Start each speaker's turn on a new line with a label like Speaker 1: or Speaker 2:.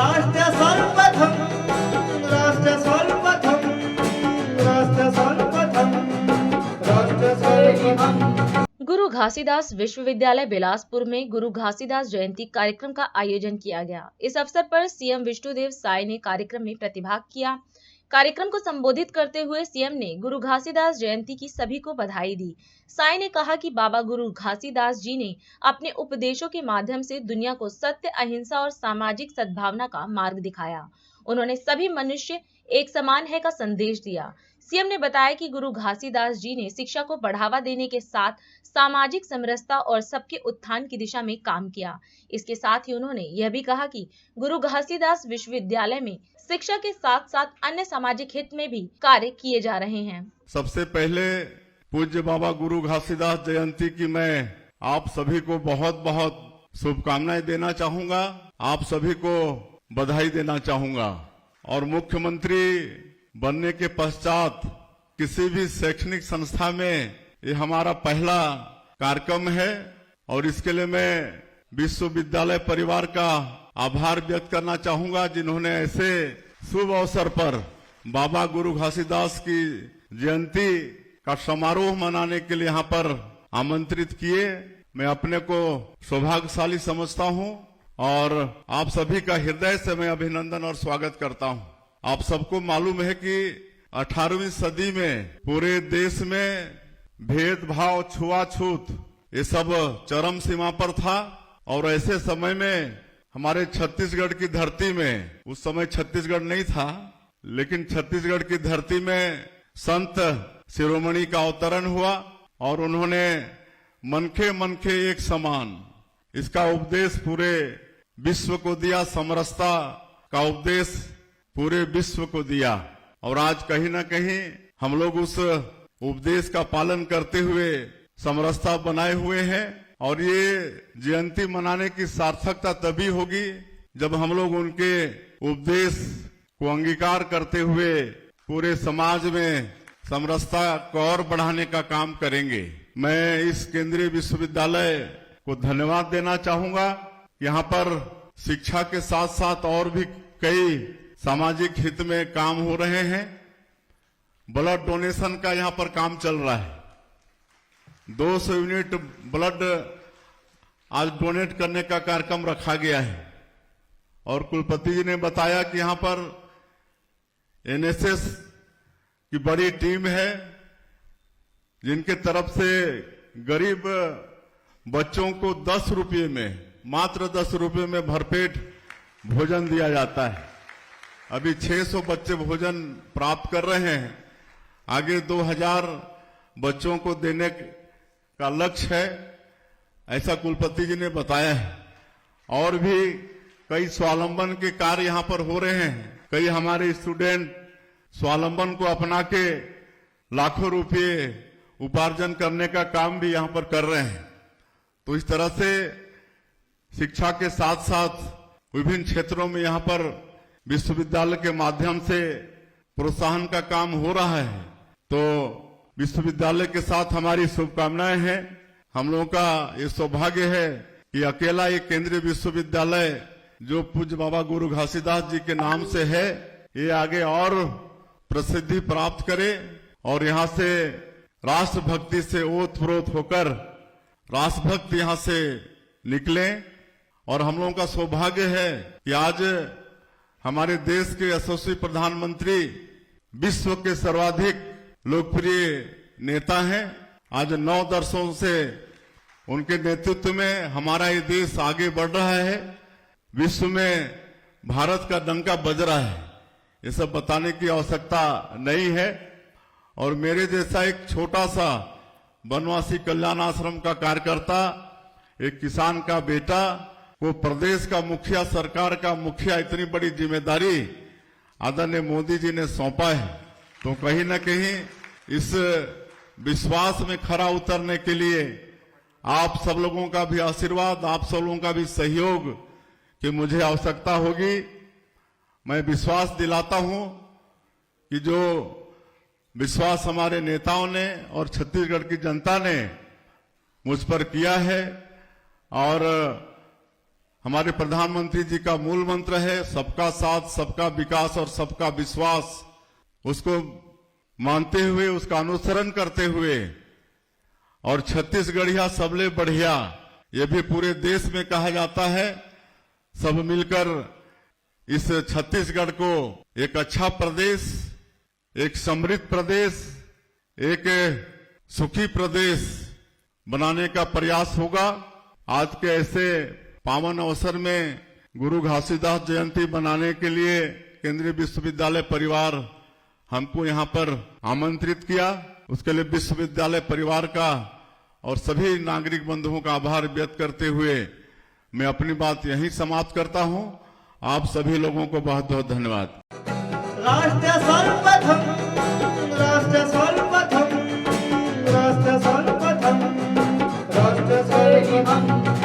Speaker 1: राष्ट्र सर्वप्रथम राष्ट्र सर्वप्रथम राष्ट्र सर्वप्रथम राष्ट्र सर्वप्रथम।
Speaker 2: गुरु घासीदास विश्वविद्यालय बिलासपुर में गुरु घासीदास जयंती कार्यक्रम का आयोजन किया गया। इस अवसर पर सीएम विष्णुदेव साय ने कार्यक्रम में प्रतिभाग किया। कार्यक्रम को संबोधित करते हुए सीएम ने गुरु घासीदास जयंती की सभी को बधाई दी। साय ने कहा कि बाबा गुरु घासीदास जी ने अपने उपदेशों के माध्यम से दुनिया को सत्य, अहिंसा और सामाजिक सद्भावना का मार्ग दिखाया। उन्होंने सभी मनुष्य एक समान है का संदेश दिया। सीएम ने बताया कि गुरु घासीदास जी ने शिक्षा को बढ़ावा देने के साथ सामाजिक समरसता और सबके उत्थान की दिशा में काम किया। इसके साथ ही उन्होंने यह भी कहा कि गुरु घासीदास विश्वविद्यालय में शिक्षा के साथ साथ अन्य सामाजिक हित में भी कार्य किए जा रहे हैं।
Speaker 3: सबसे पहले पूज्य बाबा गुरु घासीदास जयंती की मैं आप सभी को बहुत बहुत शुभकामनाएं देना चाहूंगा, आप सभी को बधाई देना चाहूंगा। और मुख्यमंत्री बनने के पश्चात किसी भी शैक्षणिक संस्था में ये हमारा पहला कार्यक्रम है और इसके लिए मैं विश्वविद्यालय परिवार का आभार व्यक्त करना चाहूंगा, जिन्होंने ऐसे शुभ अवसर पर बाबा गुरु घासीदास की जयंती का समारोह मनाने के लिए यहाँ पर आमंत्रित किए। मैं अपने को सौभाग्यशाली समझता हूँ और आप सभी का हृदय से मैं अभिनंदन और स्वागत करता हूँ। आप सबको मालूम है कि 18वीं सदी में पूरे देश में भेदभाव, छुआछूत ये सब चरम सीमा पर था और ऐसे समय में हमारे छत्तीसगढ़ की धरती में, उस समय छत्तीसगढ़ नहीं था, लेकिन छत्तीसगढ़ की धरती में संत शिरोमणि का अवतरण हुआ और उन्होंने मनखे मनखे एक समान इसका उपदेश पूरे विश्व को दिया, समरसता का उपदेश पूरे विश्व को दिया। और आज कहीं ना कहीं हम लोग उस उपदेश का पालन करते हुए समरसता बनाए हुए हैं और ये जयंती मनाने की सार्थकता तभी होगी जब हम लोग उनके उपदेश को अंगीकार करते हुए पूरे समाज में समरसता को और बढ़ाने का काम करेंगे। मैं इस केंद्रीय विश्वविद्यालय को धन्यवाद देना चाहूंगा। यहाँ पर शिक्षा के साथ साथ और भी कई सामाजिक हित में काम हो रहे हैं। ब्लड डोनेशन का यहाँ पर काम चल रहा है। 200 यूनिट ब्लड आज डोनेट करने का कार्यक्रम रखा गया है और कुलपति जी ने बताया कि यहाँ पर एनएसएस की बड़ी टीम है, जिनके तरफ से गरीब बच्चों को 10 रुपये में, मात्र 10 रुपये में भरपेट भोजन दिया जाता है। अभी 600 बच्चे भोजन प्राप्त कर रहे हैं। आगे 2000 बच्चों को देने का लक्ष्य है, ऐसा कुलपति जी ने बताया है। और भी कई स्वावलंबन के कार्य यहाँ पर हो रहे हैं। कई हमारे स्टूडेंट स्वावलंबन को अपना के लाखों रुपये उपार्जन करने का काम भी यहाँ पर कर रहे हैं। तो इस तरह से शिक्षा के साथ साथ विभिन्न क्षेत्रों में यहाँ पर विश्वविद्यालय के माध्यम से प्रोत्साहन का काम हो रहा है। तो विश्वविद्यालय के साथ हमारी शुभकामनाएं हैं। हम लोगों का ये सौभाग्य है कि अकेला एक केंद्रीय विश्वविद्यालय जो पूज्य बाबा गुरु घासीदास जी के नाम से है, ये आगे और प्रसिद्धि प्राप्त करे और यहाँ से राष्ट्रभक्ति से ओतप्रोत होकर राष्ट्रभक्त यहाँ से निकले। और हम लोगों का सौभाग्य है कि आज हमारे देश के यशस्वी प्रधानमंत्री विश्व के सर्वाधिक लोकप्रिय नेता हैं। आज 9 दशकों से उनके नेतृत्व में हमारा ये देश आगे बढ़ रहा है। विश्व में भारत का डंका बज रहा है। ये सब बताने की आवश्यकता नहीं है। और मेरे जैसा एक छोटा सा वनवासी कल्याण आश्रम का कार्यकर्ता, एक किसान का बेटा को प्रदेश का मुखिया, सरकार का मुखिया, इतनी बड़ी जिम्मेदारी आदरणीय मोदी जी ने सौंपा है। तो कहीं ना कहीं इस विश्वास में खरा उतरने के लिए आप सब लोगों का भी आशीर्वाद, आप सब लोगों का भी सहयोग की मुझे आवश्यकता होगी। मैं विश्वास दिलाता हूं कि जो विश्वास हमारे नेताओं ने और छत्तीसगढ़ की जनता ने मुझ पर किया है और हमारे प्रधानमंत्री जी का मूल मंत्र है सबका साथ, सबका विकास और सबका विश्वास। उसको मानते हुए, उसका अनुसरण करते हुए और छत्तीसगढ़िया सबले बढ़िया, ये भी पूरे देश में कहा जाता है। सब मिलकर इस छत्तीसगढ़ को एक अच्छा प्रदेश, एक समृद्ध प्रदेश, एक सुखी प्रदेश बनाने का प्रयास होगा। आज के ऐसे पावन अवसर में गुरु घासीदास जयंती मनाने के लिए केंद्रीय विश्वविद्यालय परिवार हमको यहाँ पर आमंत्रित किया। उसके लिए विश्वविद्यालय परिवार का और सभी नागरिक बंधुओं का आभार व्यक्त करते हुए मैं अपनी बात यहीं समाप्त करता हूँ। आप सभी लोगों को बहुत बहुत धन्यवाद।
Speaker 1: राष्ट्र सर्वप्रथम, राष्ट्र सर्वप्रथम, राष्ट्र सर्वप्रथम, राष्ट्र सर्वप्रथम।